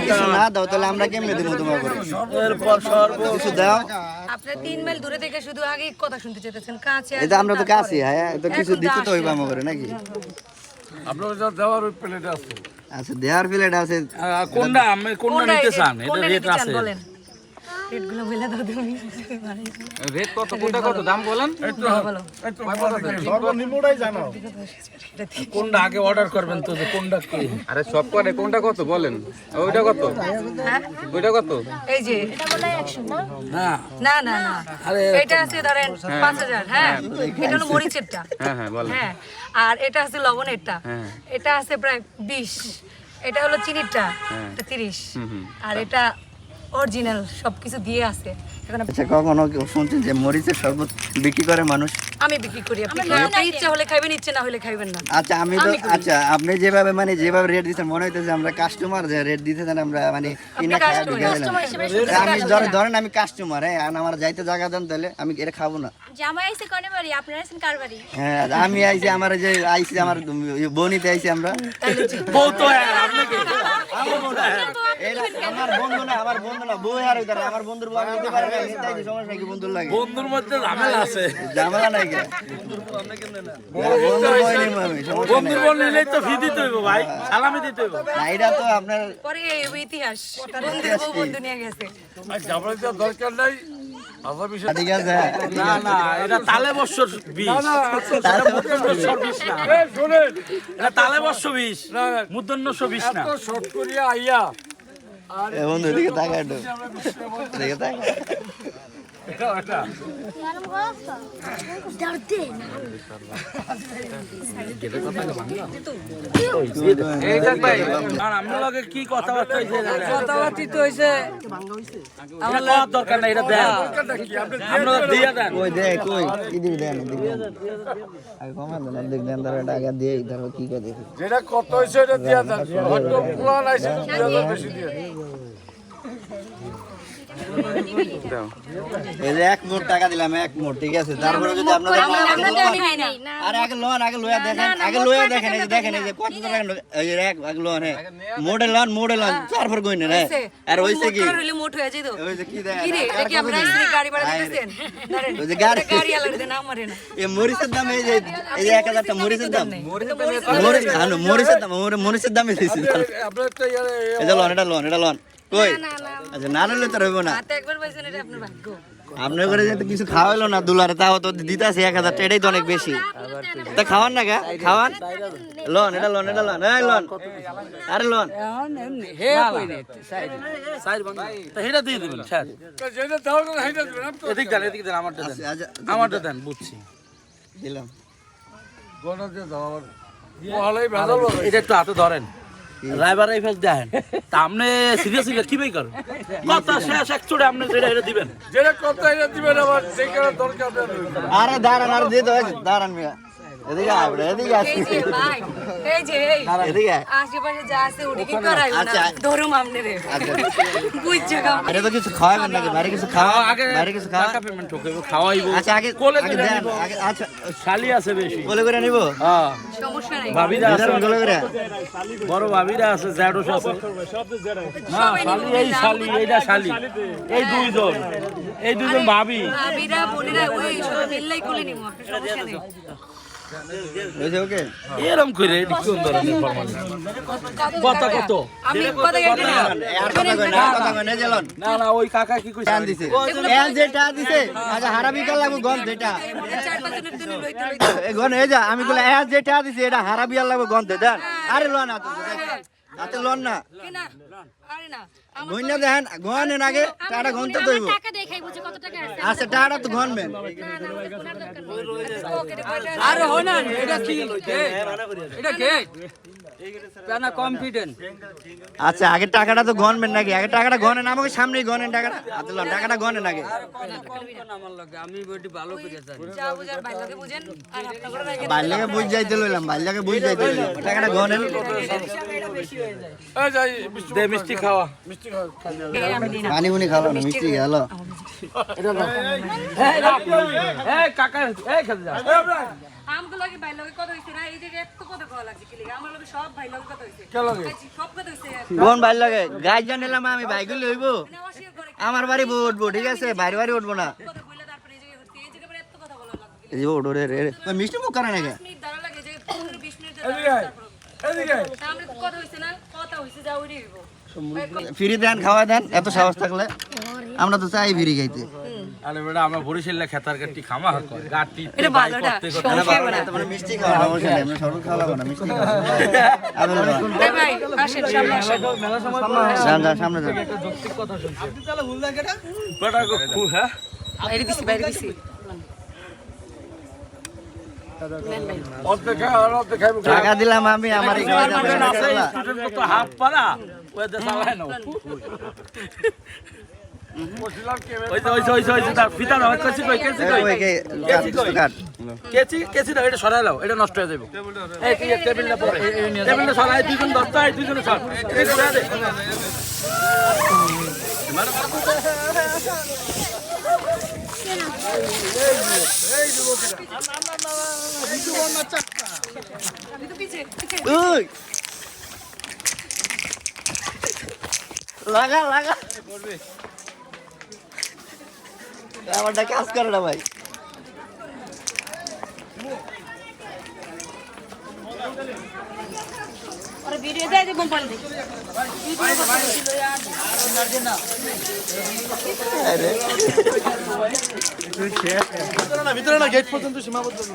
কিছু না দাও তাহলে আমরা কেমনে দেবো তোমার করে কিছু দাও। আপনি 3 মাইল দূরে থেকে শুধু আগে কথা শুনতে চাইতেছেন কাছে। এটা আমরা তো কাছে, হ্যাঁ তো কিছু দিতে তো হইব আমার করে নাকি? আপনার যা দেওয়ার ওই প্লেট আছে। আচ্ছা দেওয়ার প্লেট আছে। কোনটা আমি কোনটা নিতে চান? এটা রেট আছে। বলেন রেটগুলো বলে দাও তুমি। রেট কত কোনটা কত দাম বলেন? বলো সর্বনিম্নটাই জানাও। কোনটা আগে অর্ডার করবেন তো যে কোনটা কি? আরে সব করে কোনটা কত বলেন? ওইটা কত? হ্যাঁ ওইটা কত? এই যে এটা বলে 100 না? না না না না এটা আছে ধরেন 5000। হ্যাঁ এটা হলো মরিচেরটা। হ্যাঁ বলেন। হ্যাঁ আর এটা আছে লবণেরটা। এটা আছে প্রায় 20। এটা হলো চিনিরটা, এটা 30। আর এটা অরিজিনাল সবকিছু দিয়ে আছে। এখন আচ্ছা কখনো শুনছেন যে মরিচের শরবত বিক্রি করে মানুষ? আমি বিক্রি করি। আপনি ইচ্ছা হলে খাইবেন, ইচ্ছে না হলে খাইবেন না। আচ্ছা আমি তো আচ্ছা আপনি যেভাবে মানে যেভাবে রেট দিচ্ছেন মনে হইতেছে আমরা কাস্টমার, যে রেট দিতেছেন আমরা মানে কিনা খাই ঢুকে গেলাম। আমি ধরেন আমি কাস্টমার, হ্যাঁ আমার যাইতে জায়গা দেন তাহলে আমি এটা খাবো না। জামাই আইছে কোনে বাড়ি, আপনারা আছেন কার বাড়ি? হ্যাঁ আমি আইছি, আমার যে আইছি আমার বনিতে আইছি আমরা। বউ তো আপনি কি? এটা আমার বন্ধু না বউ আর হইতারে, আমার বন্ধুর বউ আমি দিতে পারি না, তাই কি সমস্যা কি বন্ধুর লাগে? বন্ধুর মধ্যে ঝামেলা আছে। ঝামেলা নাই কে? বন্ধুর বউ নেই আমি, সমস্যা নাই। বন্ধুর বললেই তো ফি দিতে হইব ভাই, সালামি দিতে হইব। না এটা তো আপনার পরে এই ইতিহাস বন্ধুর বউ বন্ধু নিয়ে গেছে। জামাই দেওয়ার দরকার নাই। আল্লাহ বিষয় ঠিক আছে। না না এটা তালে বর্ষর 20। তাহলে শোনেন এটা তালে বর্ষ 20 মুদ্দন্ন 20 না। এত শর্ট করিয়া আইয়া এ বন্ধু এদিকে তাকা একটু, এদিকে তাকা। আর আমরা লগে কি কথাবার্তা হইছে? কথাবার্তা তো হইছে আমার লাভ দরকার নাই, এটা দেন আপনারা দিয়া দেন। কই দে কই কি দিবি দেন দিবি আগে কমা দেন অর্ধেক দেন, তার এটা আগে দিয়ে তারপর কি করে দেখি। যেটা কত হয়েছে এটা দিয়া দেন। হয়তো প্লান আইছে 2000 বেশি দিয়ে। এই যে 1 মোট টাকা দিলাম, 1 মোট ঠিক আছে। তারপরে যদি আপনাদের আরে আগে লোন আগে লয়া দেখেন, আগে লয়া দেখেন, এই যে দেখেন এই যে কত টাকা এই যে আগে লোন হ্যাঁ মোডে লোন তারপর কইনে রে। আর হইছে কি হইলে মোট হয়ে যাইতো। ওই যে কি দেয় কি রে এটা কি আপনারা স্ত্রী গাড়ি ভাড়া দিতেছেন? ধরেন ওই যে গাড়ি গাড়ি আলাদা দেন আমারে না। এই মরিচের দাম এই যে 1000 টাকা মরিচের দাম, মরিচের দামই দিছি। আপনার তো ইয়ারে এটা লোন এটা লোন কই? আচ্ছা না নিলে তো রইব না। হাতে একবার পাইছেন এটা আপনার ভাগ্য। আপনার করে যে কিছু খাওয়াইলো না দুলারে, তাও তো দিতাছে 1000 টাকা, এটাই তো অনেক বেশি। তা খাওয়ান না গা খাওয়ান। লোন এই লোন আরে লোন তা হেটা দিয়ে দিবেন স্যার। যেটা দেওয়ার কথা সেটা দিবেন। আমি তো এদিক দেন আমারটা দেন। আচ্ছা আমারটা দেন বুঝছি। দিলাম। গণনা দিয়ে দাও আমার। মহালয় ভেজাল হবে। এটা একটু হাতে ধরেন। ড্রাইভার এই ফেস দেখেন। তা আপনি সিরিয়াসলি কি ভাই করেন? কথা শেষ একচুড়ে আপনি এটা দিবেন। যেটা কত এটা দিবেন আমার যেখানে দরকার আপনার। আরে দাঁড়ান আর দিয়ে দাও, দাঁড়ান মিয়া এদিকে আইবড়ে এদিকে আসি এই যে ভাই এই যে এই এদিকে আশেপাশে যা আছে ওটা কি করাইব না আচ্ছা। ধরুম আমনে রে আচ্ছা বুঝছো গা এটা তো কিছু খাওয়াবেন নাকি? বাইরে কিছু খাওয়া আগে বাইরে কিছু খাওয়া। টাকা পেমেন্ট হবে খাওয়াইবো। আচ্ছা আগে কোলে আগে করে দেন নিবো। আগে। আচ্ছা শালি আছে বেশি। বলে করে নিব। হ্যাঁ সমস্যা নাই ভাবিরা আছে, বলে করে বড় ভাবিরা আছে, জ্যাডোস আছে। না শালি এই শালি এইটা শালি এই দুইজন ভাবি। ভাবিরা বোনেরা ওই সব মিললাই কোলে নিমু সমস্যা নেই হইছে ওকে। এরকম করে এটি কোন ধরনের ফরমালিটি? কথা কত? আমি কথা কেটে না আর কথা কই না, কথা কই না জেলন না না ওই কাকা কি কইছে? টান দিছে এল যেটা দিছে। আচ্ছা হারাবি কাল লাগবো গন যেটা চার পাঁচ জনের জন্য লইতে লইতে এই গন এই যা আমি কইলা এল যেটা দিছে এটা হারাবি আর লাগবো গন দে দেন। আরে লোন আতে লোন না কি না আরে না গইনা দেন গনের আগে টাটা গনতে দইব। টাকা দেখাই বুঝে কত টাকা আছে। আচ্ছা টাটা তো গনবেন। না আমাদের কোনার দরকার নেই। আরে হয় না এটা কি এটা কে না কনফিডেন্ট আচ্ছা আগে টাকাটা তো গনবেন নাকি? আগে টাকাটা গনেন, আমাকে সামনেই গনেন টাকাটা। আতে লোন টাকাটা গনেন আগে। আমার লাগে আমি বডি ভালো করে জানি যা বুঝার বাইলাকে বুঝেন আর আপনারা রাখেন বাইলাকে বুঝ যাইতে লইলাম, বাইলাকে বুঝ যাইতে লইলাম। টাকাটা গনেন। এই যাই দে মিষ্টি খাওয়া। মিষ্টি খাও। পানি বুনি খাবো না, মিষ্টি গেলো। এই কাকা এই খেতে যা। আমগুলো লাগে ভাই লগে কথা হইছে না এই যে এত কথা কওয়া লাগছে কি লাগে আমার লগে সব ভাই লগে কথা হইছে কে লাগে? সব কথা হইছে কোন ভাই লাগে গাই জানিলাম আমি বাইগুলি হইব মানে অস্বীকার করে আমার বাড়ি উঠবো ঠিক আছে বাইরে বাড়ি উঠবো না কথা কইলে তারপরে এই জায়গায় হচ্ছে এই জায়গায় পরে এত কথা বলা লাগছে এই যে ওঠো রে রে ওই মিষ্টি মুখ করে নাকি 10 মিনিট দাঁড়া লাগে যে 15-20 মিনিট এদিকে আয়, এদিকে আয়। সামনে তো কথা হইছে না কথা হইছে যা ওইটাই হইব ফ্রি দেন খাওয়া দেন এত সাহস থাকলে আমরা তো চাই ফ্রি খাইতে আরে বেটা আমরা বরিশালে খেতার গাটি খামা কর গাটি এটা ভালো না মানে মিষ্টি খাওয়া সমস্যা নেই আমরা সরল খাওয়া লাগবে না মিষ্টি খাওয়া ভাই ভাই আসেন সামনে আসেন যান যান সামনে যান বেটা হ্যাঁ বাইরে দিছি অর্ধেক খায় আর অর্ধেক খাইবো। টাকা দিলাম আমি আমার এই খাওয়া দাওয়া স্টুডেন্ট তো হাফ পারা ওই দে চালায় না বলছিলাম কে ওই যে তার পিতা দাও কেসি কই কেসি কই কাট কেসি দাও এটা সরাই দাও এটা নষ্ট হয়ে যাবে এই কি টেবিলটা পরে টেবিলটা সরাই দুইজন দস্তা এই দুইজনে সর এই সরাই দে ওই লাগা লাগা আমারটা কাজ করে না ভাই और वीडियो दे दे मोबाइल दे আরে ভিতরে না গেট পর্যন্ত সীমাবদ্ধ না